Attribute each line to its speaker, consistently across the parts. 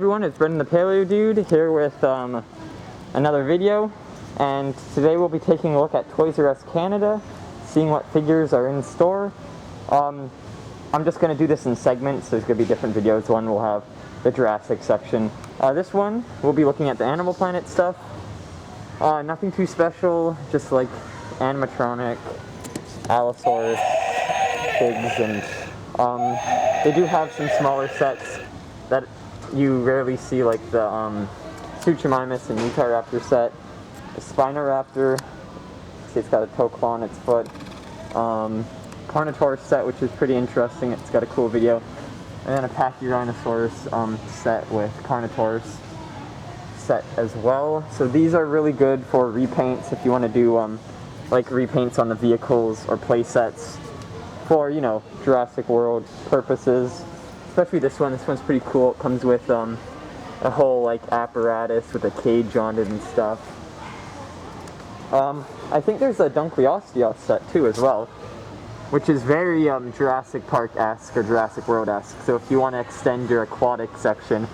Speaker 1: Everyone, it's Brendan the Paleo Dude here with another video, and today we'll be taking a look at Toys R Us Canada, seeing what figures are in store. I'm just going to do this in segments. There's going to be different videos. One will have the Jurassic section. This one, we'll be looking at the Animal Planet stuff. Nothing too special, just like animatronic, allosaurus, pigs, and they do have some smaller sets that you rarely see, like the Suchomimus and Utahraptor set, the Spinoraptor, see it's got a toe claw on its foot, Carnotaurus set, which is pretty interesting, it's got a cool video, and then a Pachyrhinosaurus set with Carnotaurus set as well. So these are really good for repaints if you want to do like repaints on the vehicles or play sets for, you know, Jurassic World purposes. Especially this one. This one's pretty cool. It comes with a whole like apparatus with a cage on it and stuff. I think there's a Dunkleosteos set too as well, which is very Jurassic Park-esque or Jurassic World-esque. So if you want to extend your aquatic section,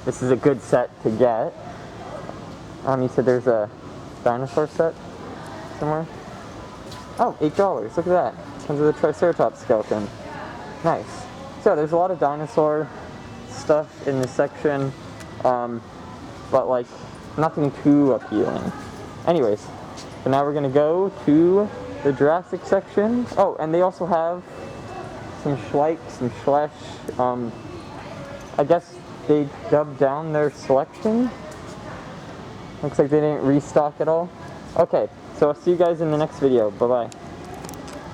Speaker 1: this is a good set to get. You said there's a dinosaur set somewhere? Oh, $8. Look at that. Comes with a Triceratops skeleton. Nice. So there's a lot of dinosaur stuff in this section, but like nothing too appealing. Anyways, so now we're gonna go to the Jurassic section. Oh, and they also have some Schleich, some Schleich. I guess they dubbed down their selection. Looks like they didn't restock at all. Okay, so I'll see you guys in the next video. Bye-bye.